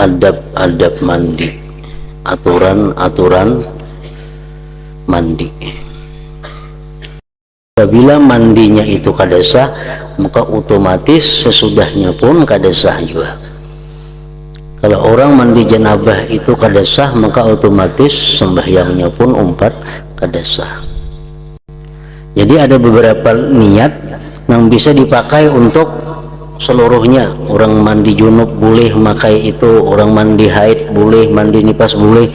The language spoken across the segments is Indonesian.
adab-adab mandi, aturan-aturan mandi. Apabila mandinya itu kada sah, maka otomatis sesudahnya pun kada sah juga. Kalau orang mandi janabah itu kada sah, maka otomatis sembahyangnya pun kada sah. Jadi ada beberapa niat yang bisa dipakai untuk seluruhnya. Orang mandi junub boleh memakai itu, orang mandi haid boleh, mandi nifas boleh.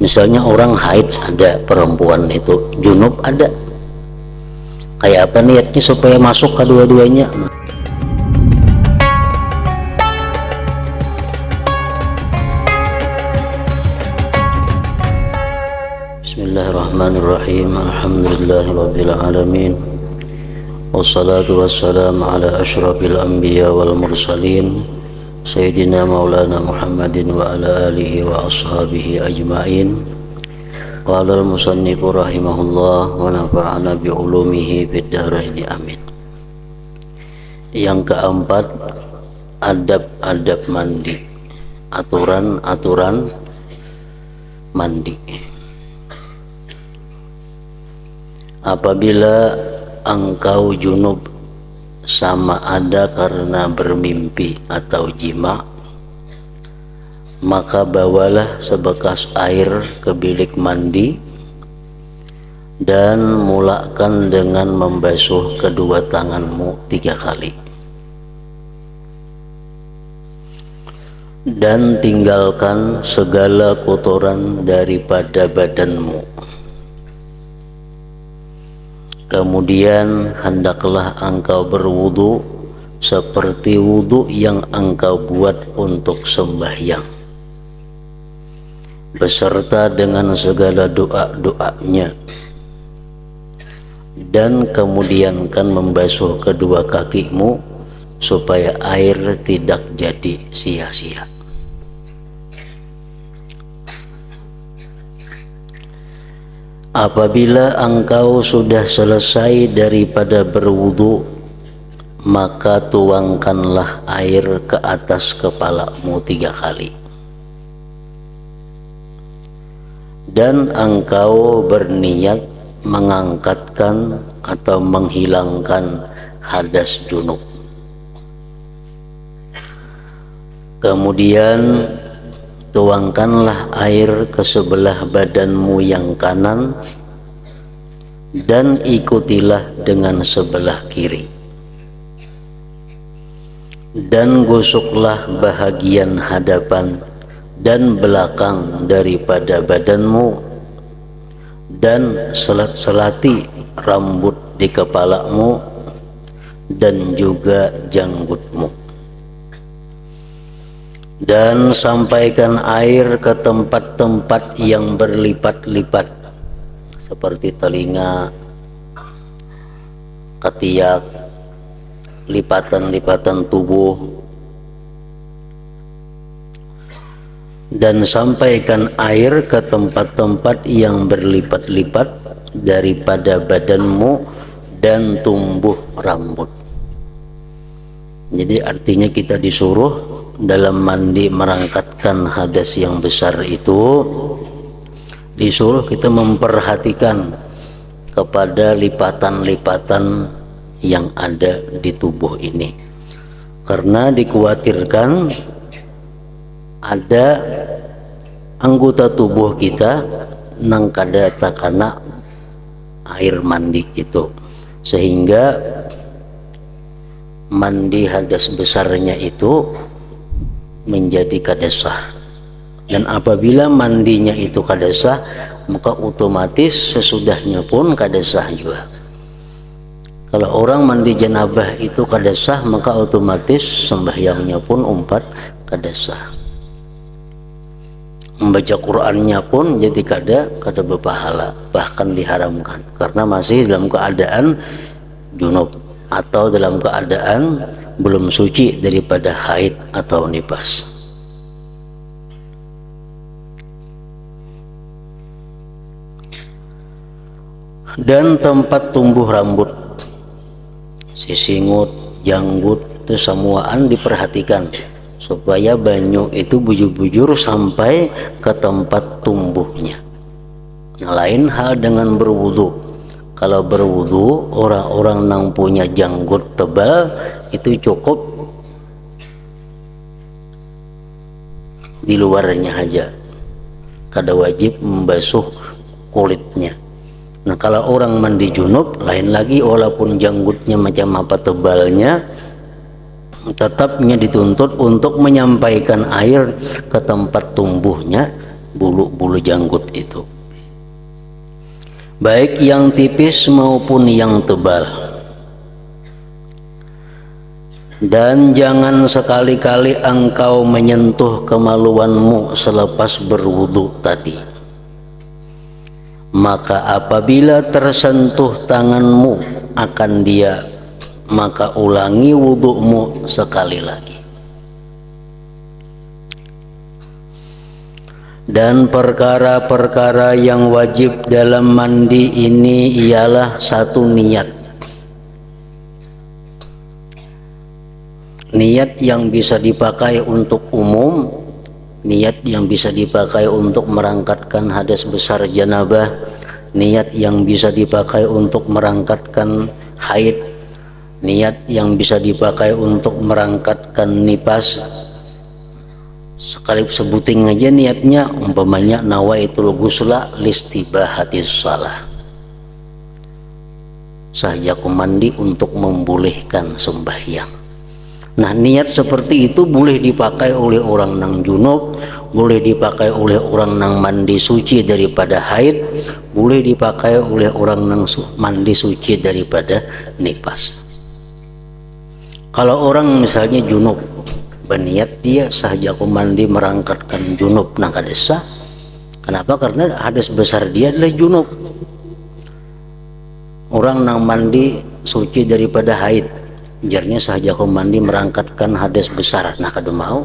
Misalnya orang haid ada, perempuan itu junub ada, kayak apa niatnya supaya masuk kedua-duanya. Bismillahirrahmanirrahim. Alhamdulillahirabbil alamin. Wassalatu wassalamu ala asyrafil anbiya wal mursalin Sayyidina Maulana Muhammadin wa ala alihi wa ashabihi ajma'in. Qala al-musannifu rahimahullah wa nafa'ana bi ulumihi fid dharain amin. Yang keempat, adab-adab mandi, aturan-aturan mandi. Apabila engkau junub sama ada karena bermimpi atau jima, maka bawalah sebekas air ke bilik mandi dan mulakan dengan membasuh kedua tanganmu 3 kali, dan tinggalkan segala kotoran daripada badanmu. Kemudian hendaklah engkau berwudu seperti wudu yang engkau buat untuk sembahyang, beserta dengan segala doa-doanya, dan kemudian kan membasuh kedua kakimu supaya air tidak jadi sia-sia. Apabila engkau sudah selesai daripada berwudu, maka tuangkanlah air ke atas kepalamu 3 kali, dan engkau berniat mengangkatkan atau menghilangkan hadas junub. Kemudian tuangkanlah air ke sebelah badanmu yang kanan dan ikutilah dengan sebelah kiri, dan gosoklah bahagian hadapan dan belakang daripada badanmu, dan selati rambut di kepalamu dan juga janggutmu, dan sampaikan air ke tempat-tempat yang berlipat-lipat seperti telinga, ketiak, lipatan-lipatan tubuh, dan sampaikan air ke tempat-tempat yang berlipat-lipat daripada badanmu dan tumbuh rambut. Jadi artinya kita disuruh dalam mandi merangkatkan hadas yang besar itu, disuruh kita memperhatikan kepada lipatan-lipatan yang ada di tubuh ini, karena dikhawatirkan ada anggota tubuh kita nang kada takana air mandi itu, sehingga mandi hadas besarnya itu menjadi kada sah. Dan apabila mandinya itu kada sah, maka otomatis sesudahnya pun kada sah juga. Kalau orang mandi janabah itu kada sah, maka otomatis sembahyangnya pun kada sah. Membaca Qur'annya pun jadi kada berpahala, bahkan diharamkan, karena masih dalam keadaan junub atau dalam keadaan belum suci daripada haid atau nifas. Dan tempat tumbuh rambut, sisingut, janggut, itu semuaan diperhatikan supaya banyu itu bujur-bujur sampai ke tempat tumbuhnya. Nah, lain hal dengan berwudu. Kalau berwudu orang-orang yang punya janggut tebal itu cukup di luarnya aja, kada wajib membasuh kulitnya. Nah, kalau orang mandi junub lain lagi, walaupun janggutnya macam apa tebalnya, tetapnya dituntut untuk menyampaikan air ke tempat tumbuhnya bulu-bulu janggut itu, baik yang tipis maupun yang tebal. Dan jangan sekali-kali engkau menyentuh kemaluanmu selepas berwudu tadi. Maka apabila tersentuh tanganmu akan dia, maka ulangi wudumu sekali lagi. Dan perkara-perkara yang wajib dalam mandi ini ialah satu, niat. Niat yang bisa dipakai untuk umum, niat yang bisa dipakai untuk merangkatkan hadas besar janabah, niat yang bisa dipakai untuk merangkatkan haid, niat yang bisa dipakai untuk merangkatkan nifas. Sekali sebuting aja niatnya, umpamanya nawaitul ghusla listibahatis shalah, sahajaku mandi untuk membolehkan sembahyang. Nah, niat seperti itu boleh dipakai oleh orang nang junub, boleh dipakai oleh orang nang mandi suci daripada haid, boleh dipakai oleh orang nang mandi suci daripada nifas. Kalau orang misalnya junub, berniat dia sahajaku mandi merangkatkan junub nang kadesa. Kenapa? Karena hadas besar dia adalah junub. Orang nang mandi suci daripada haid, jarnya sahajaku mandi merangkatkan hadas besar, nah kada mau.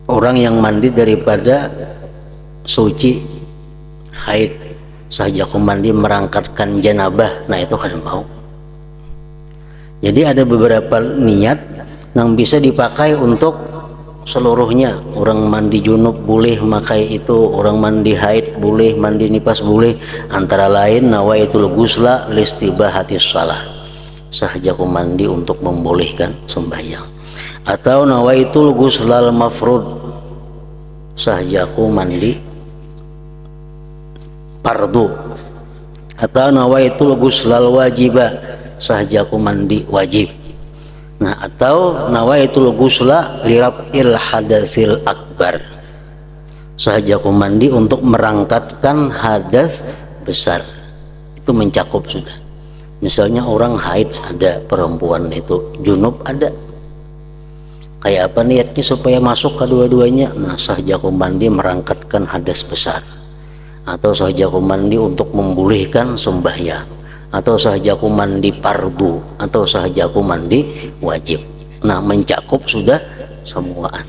Orang yang mandi daripada suci haid, sahajaku mandi merangkatkan janabah, nah itu kada mau. Jadi ada beberapa niat yang bisa dipakai untuk seluruhnya. Orang mandi junub boleh makai itu, orang mandi haid boleh, mandi nifas boleh. Antara lain nawaitul ghusla listibahatis shalah, sahajaku mandi untuk membolehkan sembahyang. Atau nawaitul ghuslal mafrud, sahajaku mandi fardu. Atau nawaitul ghuslal wajibah, sahajaku mandi wajib. Nah, atau nawaitul ghusla liraf'il hadasil akbar, sahajaku mandi untuk merangkatkan hadas besar. Itu mencakup sudah. Misalnya orang haid ada, perempuan itu junub ada, kayak apa niatnya supaya masuk kedua-duanya? Nah, sahajaku mandi merangkatkan hadas besar, atau sahajaku mandi untuk membolehkan sembahyang, atau sahajaku mandi fardu, atau sahajaku mandi wajib. Nah, mencakup sudah semuaan.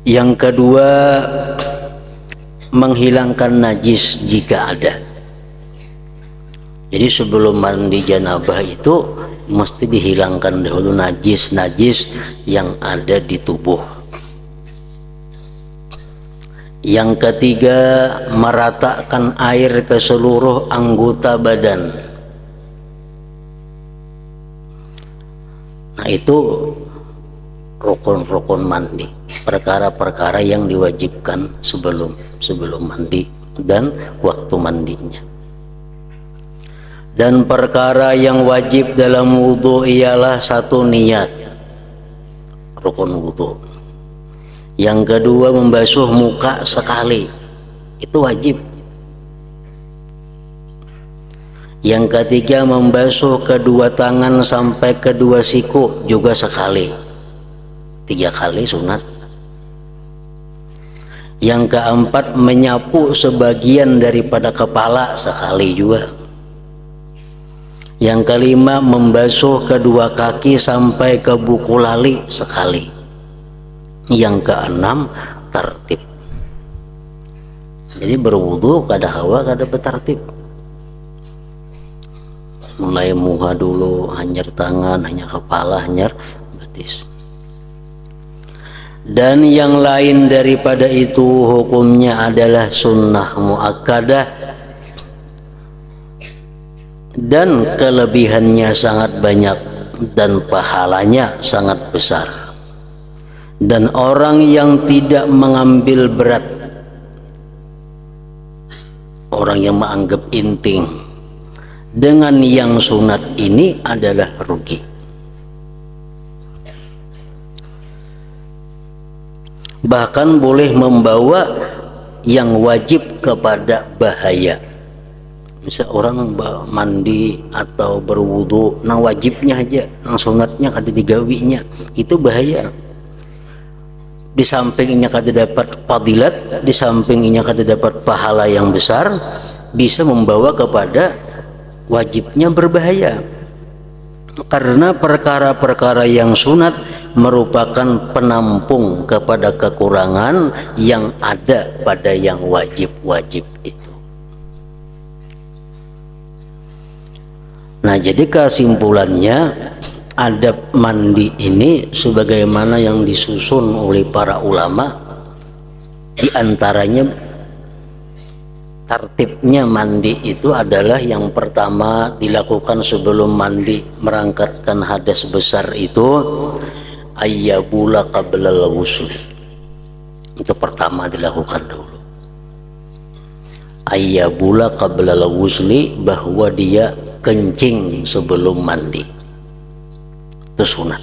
Yang kedua, menghilangkan najis jika ada. Jadi sebelum mandi janabah itu mesti dihilangkan dahulu najis-najis yang ada di tubuh. Yang ketiga, meratakan air ke seluruh anggota badan. Nah, itu rukun-rukun mandi, perkara-perkara yang diwajibkan sebelum mandi dan waktu mandinya. Dan perkara yang wajib dalam wudu ialah satu, niat, rukun wudu. Yang kedua, membasuh muka sekali, itu wajib. Yang ketiga, membasuh kedua tangan sampai kedua siku juga sekali, 3 kali sunat. Yang keempat, menyapu sebagian daripada kepala sekali juga. Yang kelima, membasuh kedua kaki sampai ke buku lali sekali. Yang keenam, tertib. Jadi berwudu kada hawa kada bertertib. mulai muha dulu, hanyar tangan, hanyar kepala, hanyar betis. Dan yang lain daripada itu hukumnya adalah sunnah muakkadah dan kelebihannya sangat banyak dan pahalanya sangat besar. Dan orang yang tidak mengambil berat, orang yang menganggap inting dengan yang sunat ini adalah rugi. Bahkan boleh membawa yang wajib kepada bahaya. Misal orang mandi atau berwudu, nang wajibnya aja, nang sunatnya kada digawinya, itu bahaya. Di sampingnya kada dapat fadilat, di sampingnya kada dapat pahala yang besar, bisa membawa kepada wajibnya berbahaya. Karena perkara-perkara yang sunat merupakan penampung kepada kekurangan yang ada pada yang wajib-wajib itu. Nah, jadi kesimpulannya, adab mandi ini sebagaimana yang disusun oleh para ulama, di antaranya tertibnya mandi itu adalah yang pertama dilakukan sebelum mandi merangkatkan hadas besar itu ayyabula qablal ghusl. Itu pertama dilakukan dulu. Ayyabula qablal ghusli, bahwa dia kencing sebelum mandi. Itu sunat.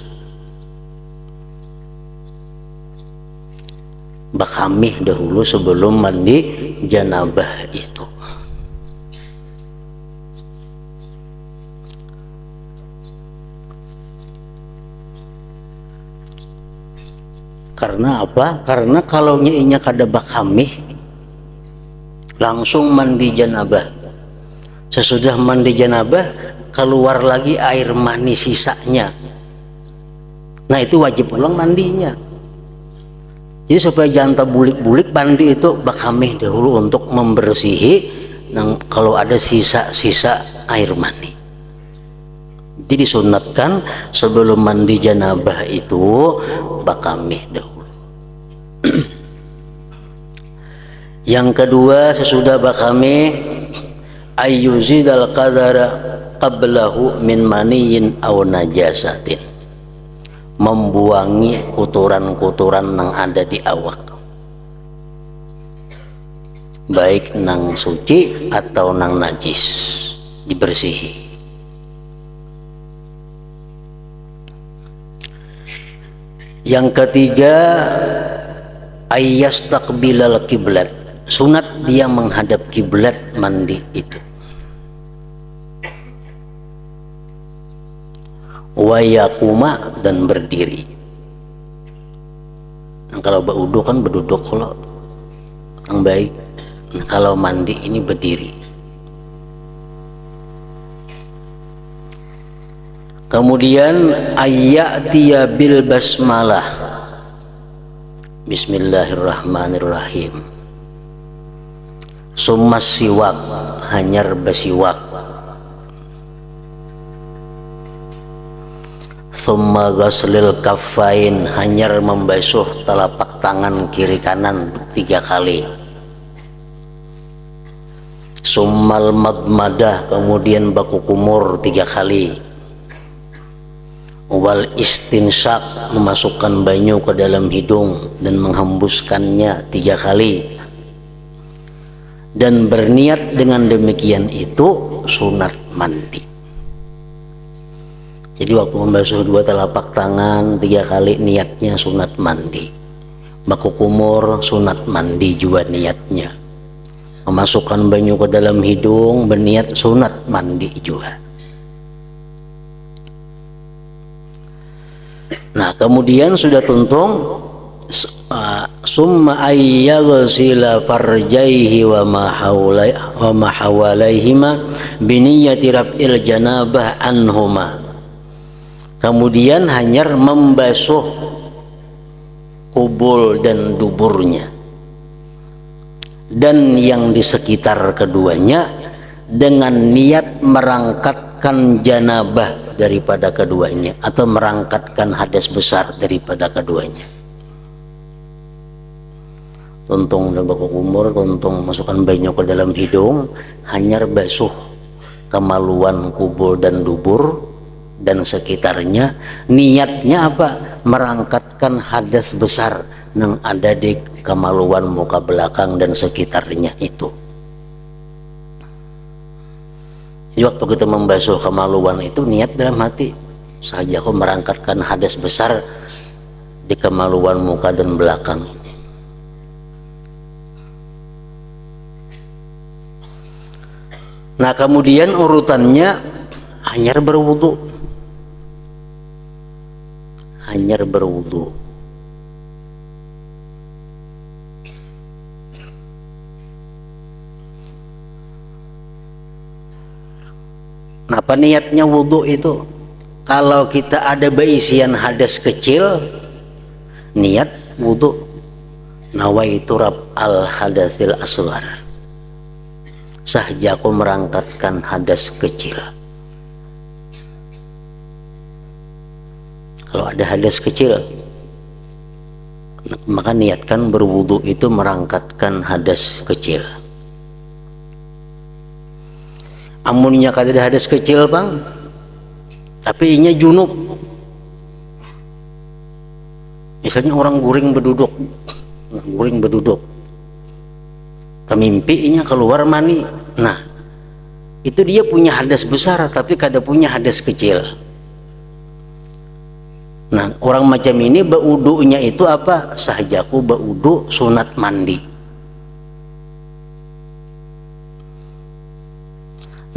Bakamih dahulu sebelum mandi janabah itu. Karena apa? Karena kalau nyiinya kada bakamih, langsung mandi janabah. Sesudah mandi janabah keluar lagi air mani sisanya. Nah, itu wajib ulang mandinya. Jadi supaya jangan terbulik-bulik, mandi itu bakamih dahulu untuk membersihi kalau ada sisa-sisa air mani. Jadi disunatkan sebelum mandi janabah itu bakamih dahulu. Yang kedua, sesudah bakamih ayyuzidal qadara qablahu min maniyin aw najasatin, membuangi kotoran-kotoran yang ada di awak, baik nang suci atau nang najis, dibersihi. Yang ketiga, ayyastaqbilal kiblat, sunat dia menghadap kiblat mandi itu. Wayakuma, dan berdiri. Nah, kalau berwudu kan berduduk, kalau yang baik. Nah, kalau mandi ini berdiri. Kemudian ayyatiya bil basmalah, bismillahirrahmanirrahim. Summa siwak, hanyar basiwak. Summa ghaslil kaffain, hanyar membasuh telapak tangan kiri kanan 3 kali. Summal madmadah, kemudian baku kumur 3 kali. Wal istinsak, memasukkan banyu ke dalam hidung dan menghembuskannya 3 kali. Dan berniat dengan demikian itu sunat mandi. Jadi waktu membasuh 2 telapak tangan 3 kali, niatnya sunat mandi. Baku kumur sunat mandi juga niatnya. Memasukkan banyu ke dalam hidung berniat sunat mandi juga. Nah, kemudian sudah tuntung summa ayyaghsila farjaihi wa ma hawalaihima biniyati rab'il janabah anhuma. Kemudian hanyar membasuh kubul dan duburnya dan yang di sekitar keduanya dengan niat merangkatkan janabah daripada keduanya atau merangkatkan hadas besar daripada keduanya. Tuntung dan baku kumur, tuntung masukkan banyu ke dalam hidung, hanyar basuh kemaluan kubul dan dubur dan sekitarnya. Niatnya apa? Merangkatkan hadas besar yang ada di kemaluan muka belakang dan sekitarnya itu. Jadi waktu kita membasuh kemaluan itu niat dalam hati, saja aku merangkatkan hadas besar di kemaluan muka dan belakang. Nah kemudian urutannya hanyar berwudu. Hanyar berwudu. Nah apa niatnya wudu itu? Kalau kita ada beisian hadas kecil, niat wudu. Nawaitu rab'al hadatsil asghar. Sahja aku merangkatkan hadas kecil. Kalau ada hadas kecil, maka niatkan berwudu itu merangkatkan hadas kecil. Amunnya kada ada hadas kecil bang, tapi inya junub. Misalnya orang guring beduduk, kemimpi inya keluar mani. Nah, itu dia punya hadas besar tapi kada punya hadas kecil. Nah, orang macam ini baudunya itu apa? Sahajaku baudu sunat mandi.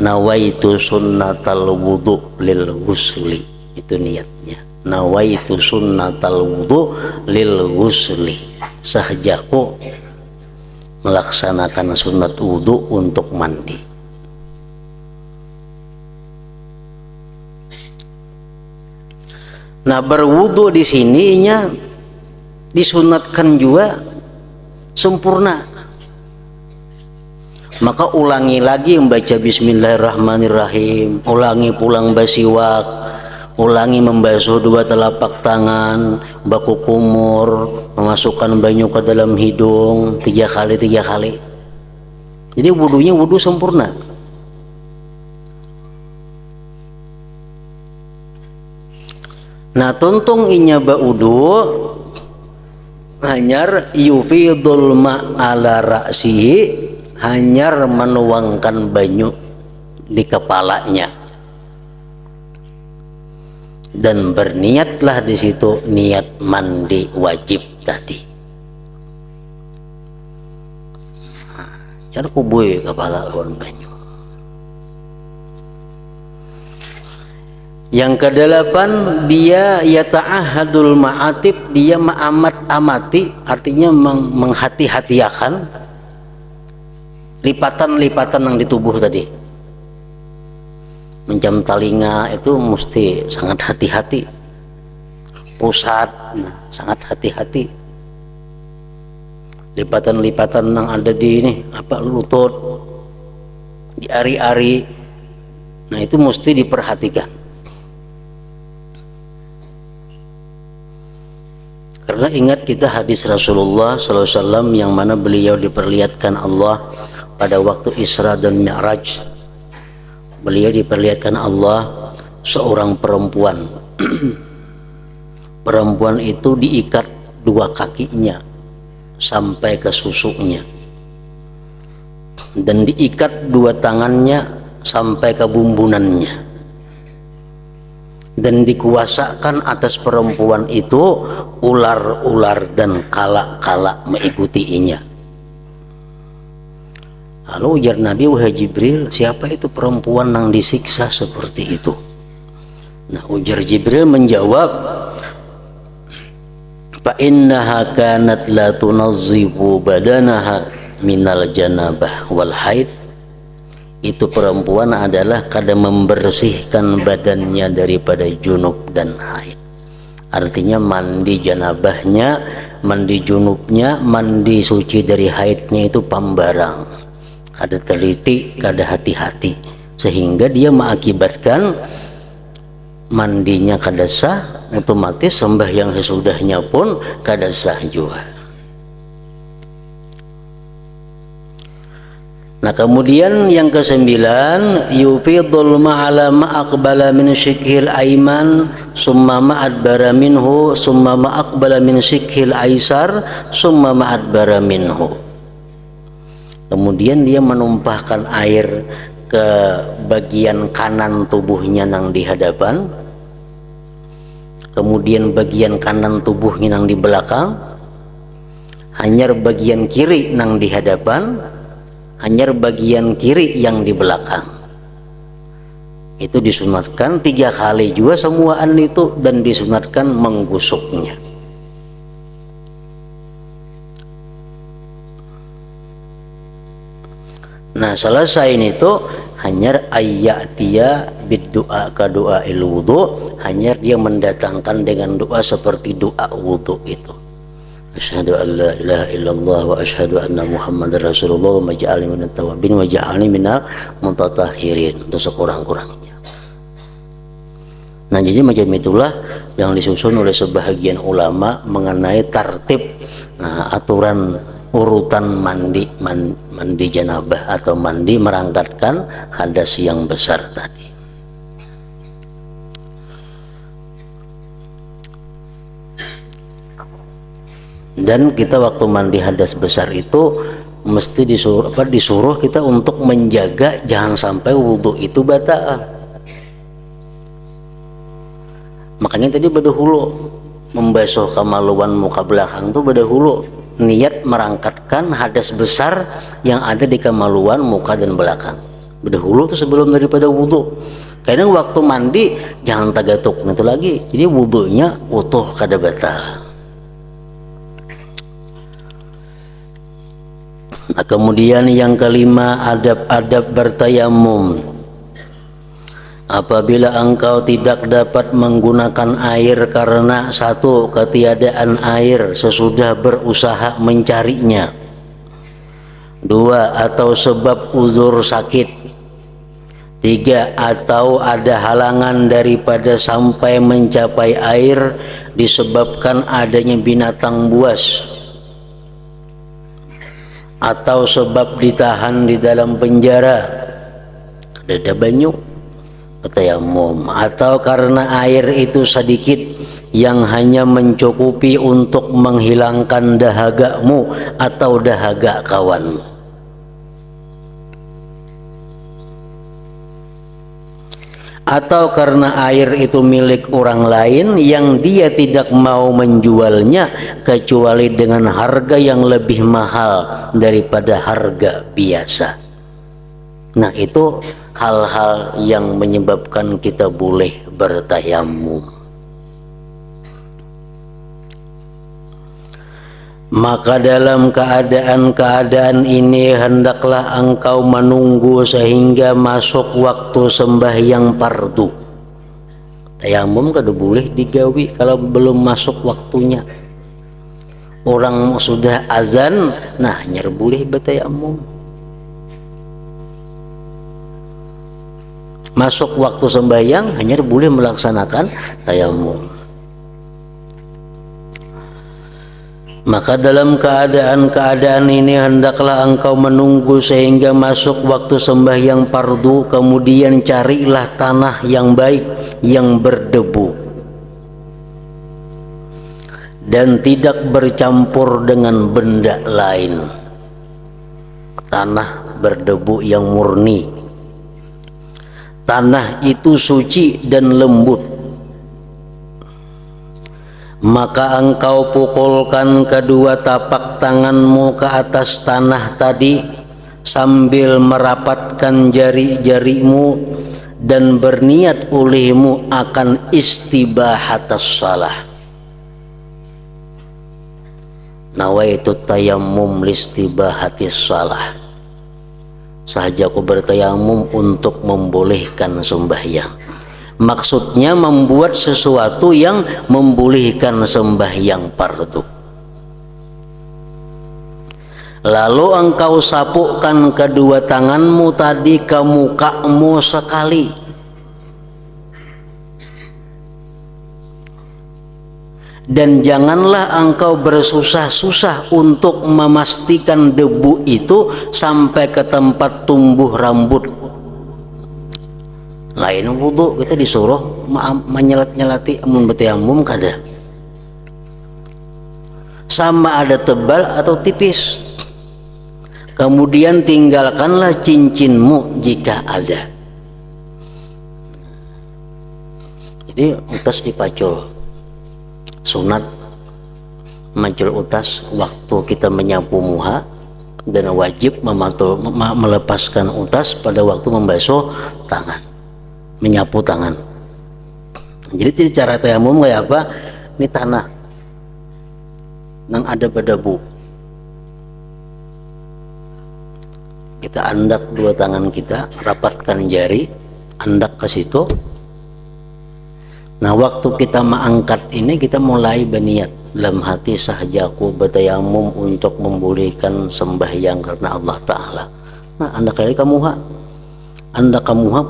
Nawaitu sunnatal wudu lil ghusli, itu niatnya. Nawaitu sunnatal wudu lil ghusli, sahajaku melaksanakan sunat wudu untuk mandi. Nah berwudu di sininya disunatkan juga sempurna. Maka ulangi lagi membaca bismillahirrahmanirrahim, ulangi pulang basiwak, ulangi membasuh dua telapak tangan, baku kumur, memasukkan banyu ke dalam hidung 3 kali. Jadi wudunya wudu sempurna. Nah tuntung inya baudu hanyar yufidul ma'ala ra'sihi, hanyar menuangkan banyu di kepalanya dan berniatlah di situ niat mandi wajib tadi. Jangan kubui kepala lawan banyu. Yang kedelapan, dia yata'ahadul ma'atib, dia amati, artinya menghati-hatiakan lipatan-lipatan yang di tubuh tadi. Mencam telinga itu mesti sangat hati-hati, pusat sangat hati-hati. Lipatan-lipatan yang ada di ini lutut, di ari-ari, nah itu mesti diperhatikan. Karena ingat kita hadis Rasulullah SAW yang mana beliau diperlihatkan Allah pada waktu Isra dan Mi'raj. Beliau diperlihatkan Allah seorang perempuan. Perempuan itu diikat 2 kakinya sampai ke susuknya, dan diikat 2 tangannya sampai ke bumbunannya, dan dikuasakan atas perempuan itu ular-ular dan kala-kala mengikutinya. Lalu ujar Nabi, wahai Jibril, siapa itu perempuan yang disiksa seperti itu? Nah ujar Jibril menjawab, fa innaha kanat la tunazzifu badanaha minal janabah wal haid. Itu perempuan adalah kadang membersihkan badannya daripada junub dan haid. Artinya mandi janabahnya, mandi junubnya, mandi suci dari haidnya itu pambarang. kada teliti, kada hati-hati, sehingga dia mengakibatkan mandinya kada sah, otomatis sembahyang sesudahnya pun kada sah juga. Nah, kemudian yang kesembilan, yufidul ma'ala ma'aqbala min shikhil aiman summa ma'adbara minhu summa ma'aqbala min shikhil aisar summa ma'adbara minhu. Kemudian dia menumpahkan air ke bagian kanan tubuhnya nang di hadapan, kemudian bagian kanan tubuhnya nang di belakang, hanyar bagian kiri nang di hadapan, hanya bagian kiri yang di belakang. Itu disunatkan 3 kali juga semuaan itu, dan disunatkan menggusuknya. Nah, selesai itu hanya ayyatia biddu'a ka du'ail wudu, hanya dia mendatangkan dengan doa seperti doa wudu itu. Asyhadu an la ilaha illallah wa asyhadu anna Muhammadar Rasulullah wa maj'alni minat tawabin wa ja'alni minal mutatahhirin, itu sekurang-kurangnya. Nah, jadi macam itulah yang disusun oleh sebahagian ulama mengenai tartib, aturan urutan mandi janabah atau mandi merangkatkan hadas yang besar tadi. Dan kita waktu mandi hadas besar itu mesti disuruh kita untuk menjaga jangan sampai wudhu itu batal. Makanya tadi berdahulu membasuh kemaluan muka belakang itu berdahulu niat merangkatkan hadas besar yang ada di kemaluan muka dan belakang. Berdahulu itu sebelum daripada wudhu. Kadang waktu mandi jangan tagatuk itu lagi, jadi wudhunya utuh kada batal. Nah, kemudian yang kelima, adab-adab bertayamum. Apabila engkau tidak dapat menggunakan air karena satu, ketiadaan air sesudah berusaha mencarinya, dua, atau sebab uzur sakit, tiga, atau ada halangan daripada sampai mencapai air disebabkan adanya binatang buas, atau sebab ditahan di dalam penjara, ada banyu, tayamum, atau karena air itu sedikit yang hanya mencukupi untuk menghilangkan dahagamu atau dahaga kawanmu. Atau karena air itu milik orang lain yang dia tidak mau menjualnya kecuali dengan harga yang lebih mahal daripada harga biasa. Nah, itu hal-hal yang menyebabkan kita boleh bertayamum. Maka dalam keadaan-keadaan ini hendaklah engkau menunggu sehingga masuk waktu sembahyang fardu. Tayamum kada boleh digawi kalau belum masuk waktunya. Orang sudah azan, nah hanya boleh bertayamum. Masuk waktu sembahyang hanya boleh melaksanakan tayamum. Maka dalam keadaan-keadaan ini hendaklah engkau menunggu sehingga masuk waktu sembahyang fardu, kemudian carilah tanah yang baik yang berdebu dan tidak bercampur dengan benda lain. Tanah berdebu yang murni. Tanah itu suci dan lembut. Maka engkau pukulkan kedua tapak tanganmu ke atas tanah tadi sambil merapatkan jari-jarimu dan berniat olehmu akan istibahatas salah. Nawaitu tayammum listibahatis salah. Sahaja aku bertayamum untuk membolehkan sembahyang. Maksudnya membuat sesuatu yang membolehkan sembahyang fardu. Lalu engkau sapukan kedua tanganmu tadi ke mukamu sekali. Dan janganlah engkau bersusah-susah untuk memastikan debu itu sampai ke tempat tumbuh rambut. Lain wudu kita disuruh menyelat-nyelati amun betayamum kada. Sama ada tebal atau tipis. Kemudian tinggalkanlah cincinmu jika ada. Jadi utas dipacul. Sunat macul utas waktu kita menyapu muha, dan wajib melepaskan utas pada waktu membasuh tangan, menyapu tangan. Jadi cara tayamum kayak apa? Ini tanah nang ada berdebu. Kita andak dua tangan kita, rapatkan jari, andak ke situ. Nah, waktu kita mengangkat ini kita mulai berniat dalam hati, sahajaku bertayamum untuk memulihkan sembahyang karena Allah Ta'ala. Nah, andak kali kamu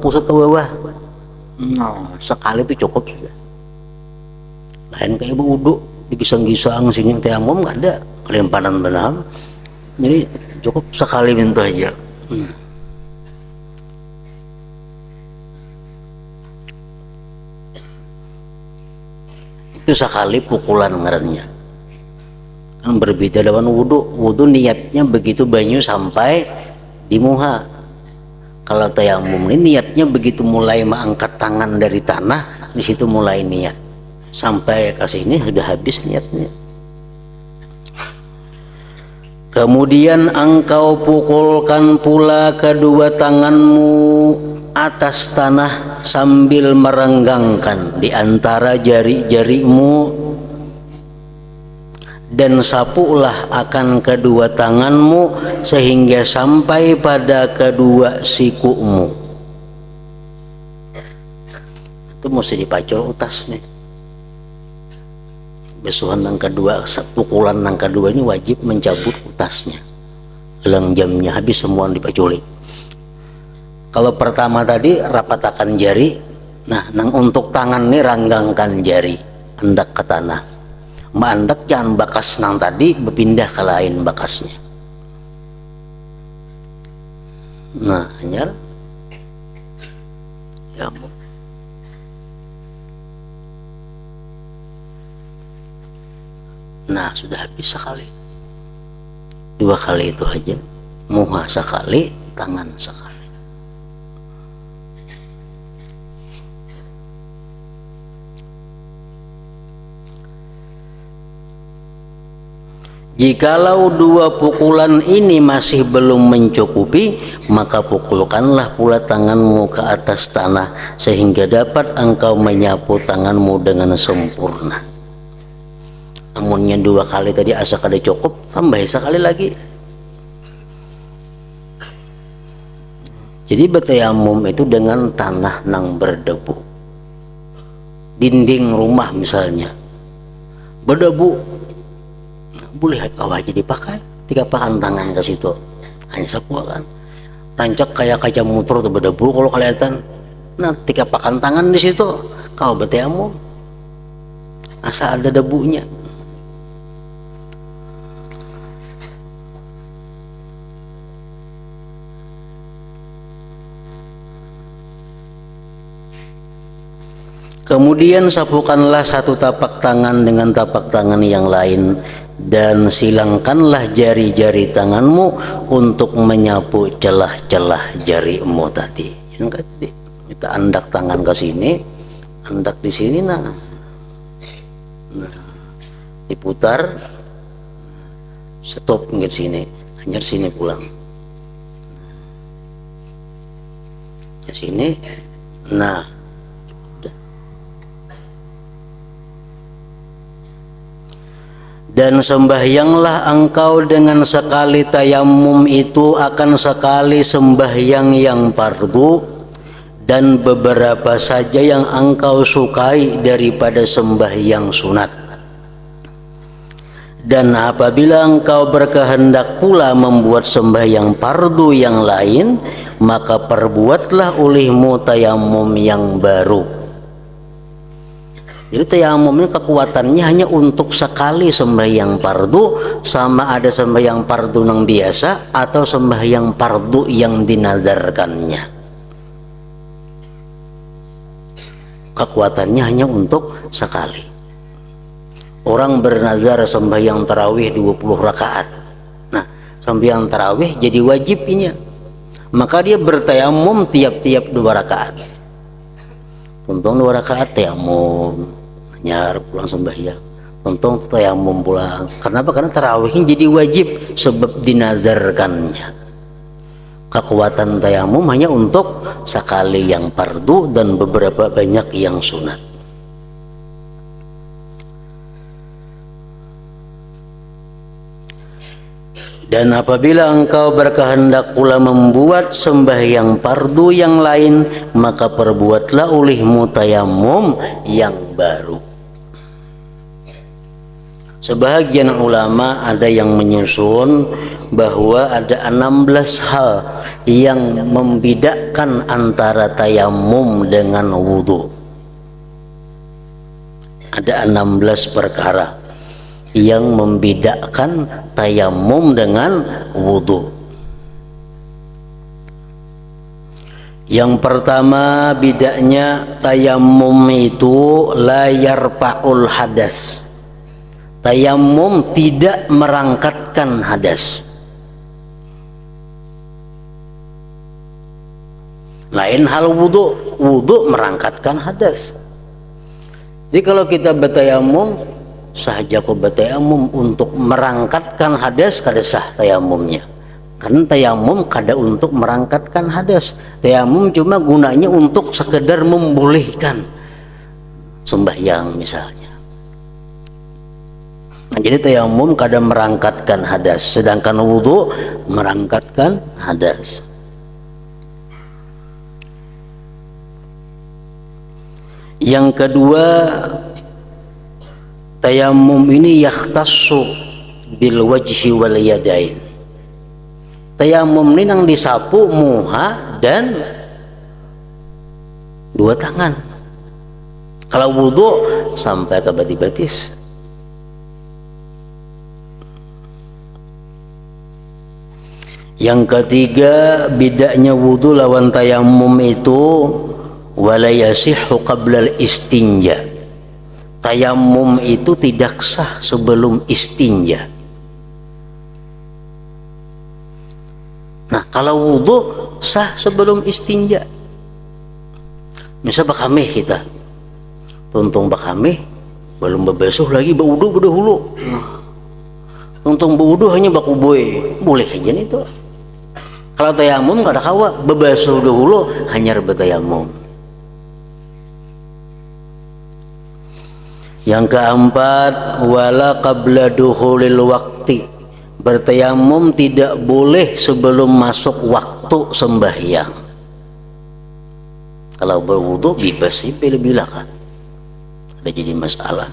pusat ke bawah. Sekali itu cukup sudah. Lain kayak wudu digisang-gisang sini tayamum nggak ada, kelimpanan benar. Jadi cukup sekali minta aja. Itu sekali pukulan ngarannya. Kan berbeda dengan wudu niatnya begitu banyu sampai di muha. Kalau tayamum ini niatnya begitu mulai mengangkat tangan dari tanah, di situ mulai niat sampai ke sini sudah habis niatnya. Kemudian engkau pukulkan pula kedua tanganmu atas tanah sambil merenggangkan di antara jari-jarimu, dan sapulah akan kedua tanganmu sehingga sampai pada kedua sikumu. Itu mesti dipacul utas nih. Besuhan yang kedua, pukulan yang kedua ini wajib mencabut utasnya. Gelang jamnya habis semua dipaculi. Kalau pertama tadi rapatakan jari, nah nang untuk tangan nih ranggangkan jari, andak ke tanah. Mbak andak jangan bakas nang tadi berpindah ke lain bakasnya. Nah, anyar. Ya. Nah, sudah habis sekali. Dua kali itu aja. Muha sekali, tangan sekali. Jikalau dua pukulan ini masih belum mencukupi, maka pukulkanlah pula tanganmu ke atas tanah sehingga dapat engkau menyapu tanganmu dengan sempurna. Amunnya dua kali tadi asa kada cukup, tambah sekali lagi. Jadi bertayamum itu dengan tanah nang berdebu. Dinding rumah misalnya berdebu, boleh aja dipakai, tiga pakan tangan ke situ, hanya sebuah kan. Rancak kayak kaca motor tuh berdebu kalau kelihatan. Nah, tiga pakan tangan di situ, kau bertayamum, asal ada debunya. Kemudian sapukanlah satu tapak tangan dengan tapak tangan yang lain, dan silangkanlah jari-jari tanganmu untuk menyapu celah-celah jarimu tadi. Yang tadi kita andak tangan ke sini, andak di sini, nah diputar, stop nggak sini, hanya sini pulang, ke sini, nah. Dan sembahyanglah engkau dengan sekali tayamum itu akan sekali sembahyang yang fardu, dan beberapa saja yang engkau sukai daripada sembahyang sunat. Dan apabila engkau berkehendak pula membuat sembahyang fardu yang lain, maka perbuatlah olehmu tayamum yang baru. Jadi tayamum ini kekuatannya hanya untuk sekali sembahyang fardu, sama ada sembahyang fardu yang biasa atau sembahyang fardu yang dinadarkannya. Kekuatannya hanya untuk sekali. Orang bernazar sembahyang tarawih 20 rakaat. Nah, sembahyang tarawih jadi wajibnya. Maka dia bertayamum tiap-tiap 2 rakaat. Untung 2 rakaat tayamum, nyar pulang sembahyang. Untung tayamum pulang. Kenapa? Karena tarawihnya jadi wajib sebab dinazarkannya. Kekuatan tayamum hanya untuk sekali yang fardu dan beberapa banyak yang sunat. Dan apabila engkau berkehendak pula membuat sembahyang fardu yang lain, maka perbuatlah olehmu tayamum yang baru. Sebahagian ulama ada yang menyusun bahwa ada 16 hal yang membedakan antara tayamum dengan wudhu. Ada 16 perkara yang membedakan tayamum dengan wudhu. Yang pertama bedanya, tayamum itu la yarfa'ul hadas. Tayamum tidak merangkatkan hadas. Lain hal wudhu, wudhu merangkatkan hadas. Jadi kalau kita bertayamum, sahaja ku bertayamum untuk merangkatkan hadas, kada sah tayamumnya. Karena tayamum kada untuk merangkatkan hadas. Tayamum cuma gunanya untuk sekedar membolehkan sembahyang misalnya. Nah, jadi tayamum kada merangkatkan hadas, sedangkan wudhu merangkatkan hadas. Yang kedua, tayamum ini yakhtassu bil wajhi wal yadain. Tayamum ini yang disapu muha dan 2 tangan. Kalau wudhu sampai ke batis-batis. Yang ketiga, bedanya wudhu lawan tayamum itu wala yasihhu qabla al-istinja. Tayamum itu tidak sah sebelum istinja. Nah, kalau wudhu sah sebelum istinja. Misal bakameh kita, tuntung bakameh belum bebesuh lagi baudu berdahulu. Tuntung baudu hanya bakuboy, boleh aja nih itu. Kalau tayamum kada kawa, bebesuh dahulu hanya bertayamum. Yang keempat, wala qabla dukhulil waqti. Bertayamum tidak boleh sebelum masuk waktu sembahyang. Kalau berwudu bebas sih pilih-pilih kan. Ada jadi masalah.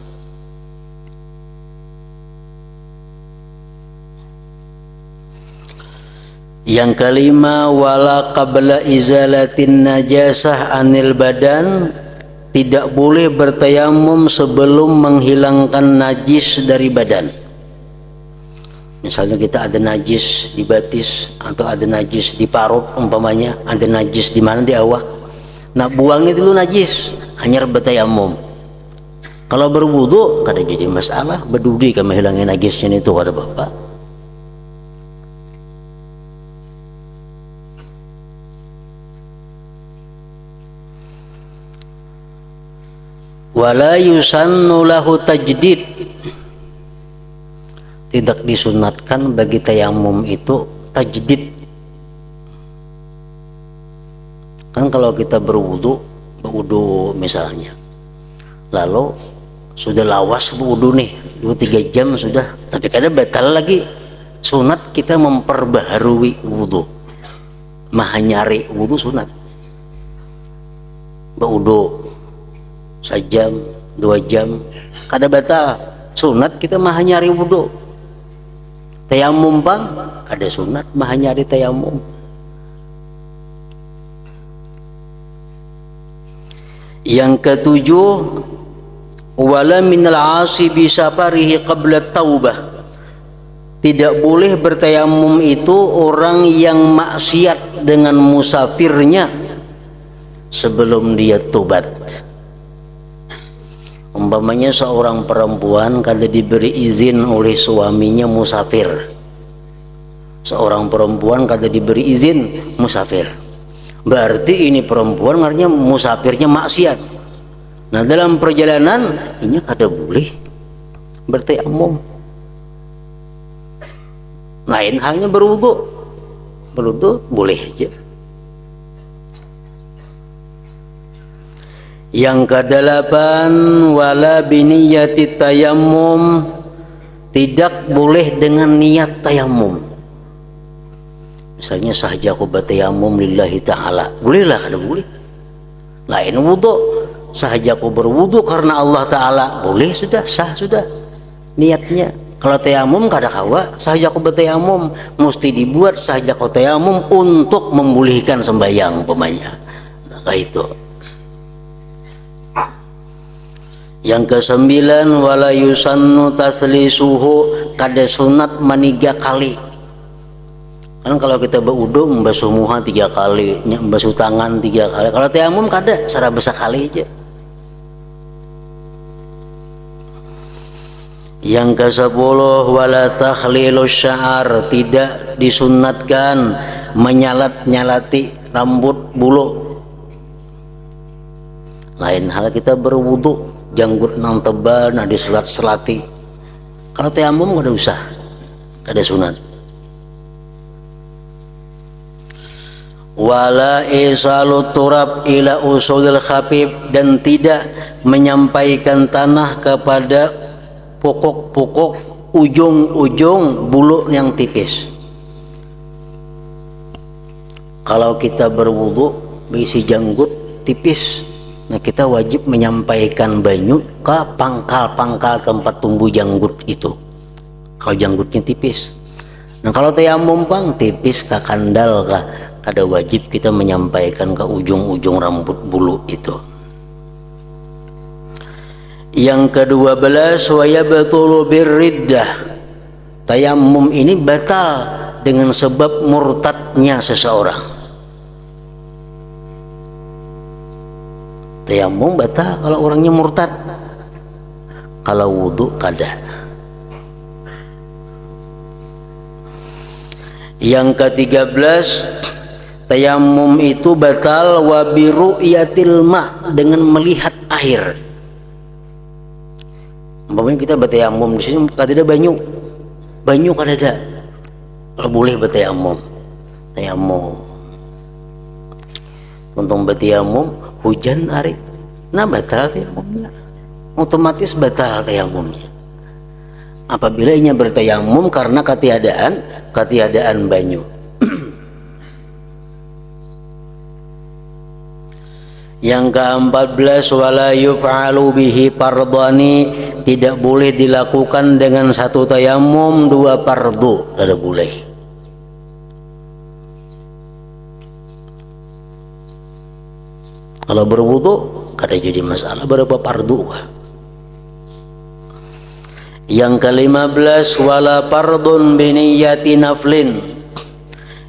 Yang kelima, wala qabla izalatin najasah anil badan. Tidak boleh bertayamum sebelum menghilangkan najis dari badan. Misalnya kita ada najis di batis atau ada najis di parut umpamanya, ada najis di mana di awak. Nah, buang itu dulu najis, hanya bertayamum. Kalau berwudu kada jadi masalah, berdudi kami hilangin najisnya itu kada apa-apa. Wala yusannu lahu tajdid. Tidak disunatkan bagi tayamum itu tajdid. Kan kalau kita berwudu misalnya, lalu sudah lawas berwudu nih 2-3 jam sudah, tapi kadang batal lagi. Sunat kita memperbaharui wudu, mahanyari wudu sunat. Berwudu sejam 2 jam kada batal, sunat kita mahanyari wudu. Tayamum bang kada sunat mah hanya ada tayamum. Yang ketujuh, wala minal asibi safarihi qabla taubah. Tidak boleh bertayamum itu orang yang maksiat dengan musafirnya sebelum dia tobat. Umpamanya seorang perempuan kada diberi izin oleh suaminya musafir. Seorang perempuan kada diberi izin musafir. Berarti ini perempuan artinya musafirnya maksiat. Nah, dalam perjalanan ini kada boleh bertayamum. Lain halnya berwudu. Berwudu boleh aja. Yang kedelapan, wala biniyati tayammum, tidak boleh dengan niat tayamum. Misalnya sahaja aku bertayamum lillahi ta'ala, bolehlah kada boleh. Lain wudu, sahaja aku berwudu karena Allah Ta'ala, boleh, sudah sah sudah niatnya. Kalau tayamum kada kawa, sahaja aku bertayamum mesti dibuat sahaja aku tayamum untuk memulihkan sembahyang umpamanya. Nah, itu. Yang kesembilan, wala yusannu taslisuhu, kada sunat maniga kali. Kan kalau kita berwudu membasuh muha 3 kali, membasuh tangan 3 kali. Kalau tayamum kada, secara besar kali aja. Yang ke-10, wala takhlilus sya'ar, tidak disunatkan menyalat-nyalati rambut bulu. Lain hal kita berwudu janggut nang tebal nah diselat-selati. Kalau tayamum kada usah, kada sunat. Wala isalu turab ila usulil khafif, dan tidak menyampaikan tanah kepada pokok-pokok ujung-ujung bulu yang tipis. Kalau kita berwudu berisi janggut tipis, nah kita wajib menyampaikan banyu ke pangkal-pangkal tempat tumbuh janggut itu. Kalau janggutnya tipis. Nah kalau tayamum bang tipis ke kandal kah, kada wajib kita menyampaikan ke ujung-ujung rambut bulu itu. Yang ke-12, wa yabtulu birriddah, tayamum ini batal dengan sebab murtadnya seseorang. Tayamum batal kalau orangnya murtad. Kalau wudu kada. Yang ke-13, tayamum itu batal wa biru'yatil ma, dengan melihat air. Umpamanya kita bertayamum di sini kada ada banyu kada ada, kalau boleh bertayamum, tayamum. Untung bertayamum hujan hari, nah batal tayamumnya, otomatis batal tayamumnya. Apabila inya bertayamum karena ketiadaan banyu. Yang ke-14, wala yuf'alu bihi fardhani, tidak boleh dilakukan dengan satu tayamum 2 fardu, tidak boleh. Kalau berwudu kada jadi masalah berapa fardu. Yang ke-15, wala fardun biniyati naflin.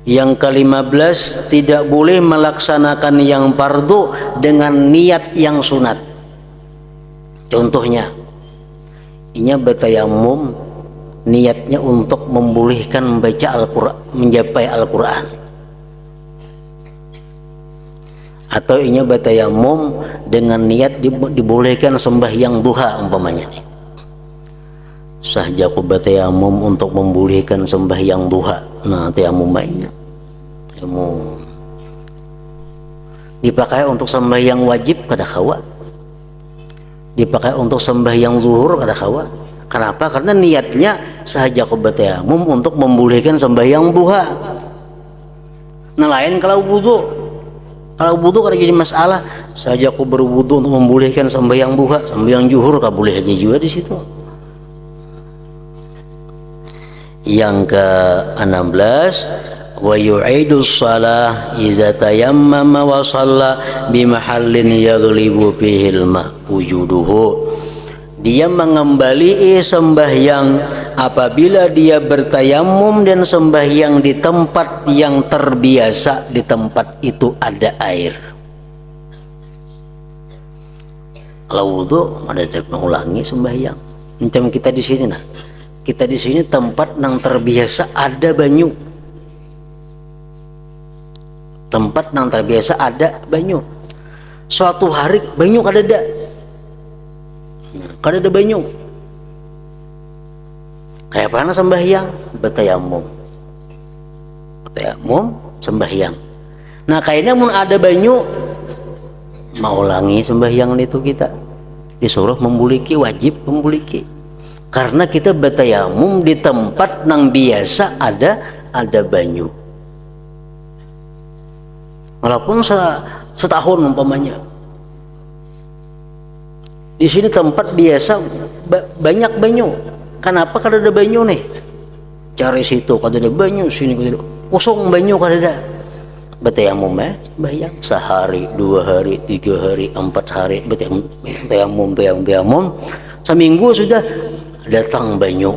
Yang ke-15, tidak boleh melaksanakan yang fardu dengan niat yang sunat. Contohnya, inya bertayamum niatnya untuk membolehkan membaca Al-Quran, mencapai Al-Quran. Atau inya bertayamum dengan niat dibolehkan sembahyang duha umpamanya nih. Sahaja aku bertayamum untuk membolehkan sembahyang duha. Nah, tayamum banyak. Tayamum dipakai untuk sembahyang wajib kada kawa. Dipakai untuk sembahyang zuhur kada kawa. Kenapa? Karena niatnya sahaja aku bertayamum untuk membolehkan sembahyang duha. Nah, lain kalau wudu. Kalau wudu kada jadi masalah. Sahaja aku berwudu untuk membolehkan sembahyang duha, sembahyang zuhur kada boleh aja juga di situ. Yang ke-16, wa yu'idu shalah iza tayammama wa shalla bi mahallin yaghlibu fihi al-ma wujuduhu. Dia mengembalikan sembahyang apabila dia bertayamum dan sembahyang di tempat yang terbiasa, di tempat itu ada air. Kalau wudu ada mengulangi sembahyang. Macam kita di sini nah. Kita di sini tempat yang terbiasa ada banyu. Tempat yang terbiasa ada banyu. Suatu hari banyu kadada. Kadada banyu. Kayak mana sembahyang? Bertayamum. Bertayamum sembahyang. Nah, kayaknya mun ada banyu mau ulangi sembahyang itu kita. Disuruh membuliki, wajib membuliki. Karena kita bertayamum di tempat yang biasa ada banyu. Walaupun setahun umpamanya. Di sini tempat biasa banyak banyu. Kenapa kada ada banyu nih? Cari situ kada ada banyu, sini kada ada. Kosong banyu kada ada. Bertayamum bayang sehari, 2 hari, 3 hari, 4 hari bertayamum. Seminggu sudah datang banyu.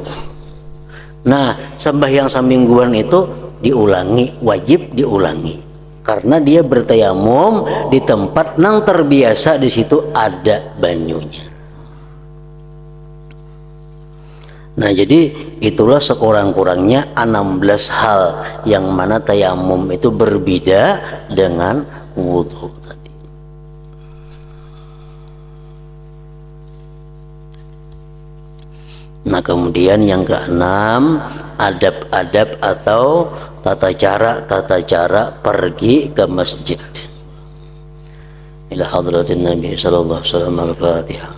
Nah, sembahyang semingguan itu diulangi, wajib diulangi. Karena dia bertayamum di tempat yang terbiasa, di situ ada banyunya. Nah, jadi itulah sekurang-kurangnya 16 hal yang mana tayamum itu berbeda dengan wudu tadi. Nah, kemudian yang ke-6, adab-adab atau tata cara pergi ke masjid. Ila hadratin Nabi sallallahu alaihi wasallam. Al-Fatihah.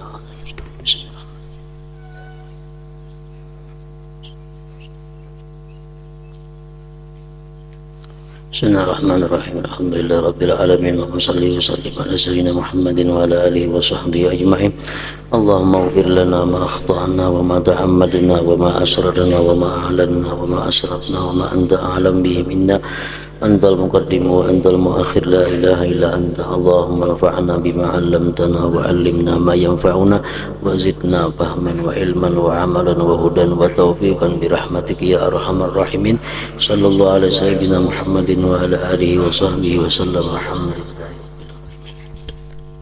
Bismillahirrahmanirrahim. Alhamdulillah rabbil alamin wa salli wa sallim ala sayyidina Muhammadin wa ala alihi wa sahbihi ajma'in. Allahumma ighfir lana ma akhtana wa ma ta'ammadna wa ma asrarna wa ma a'lanna wa ma asrafna wa ma anta a'lam bihi minna. Antal muqaddim wa antal muakhir, la ilaha illa anta. Allahumma nafa'na bima 'allamtana wa 'allimna ma yanfa'una wa zidna fahman wa ilman wa 'amalan wa hudan wa tawfiqan bi rahmatika ya arhamar rahimin. Sallallahu alaihi sayyidina Muhammadin wa ala alihi wa sahbihi wa sallam. Alhamdulillah.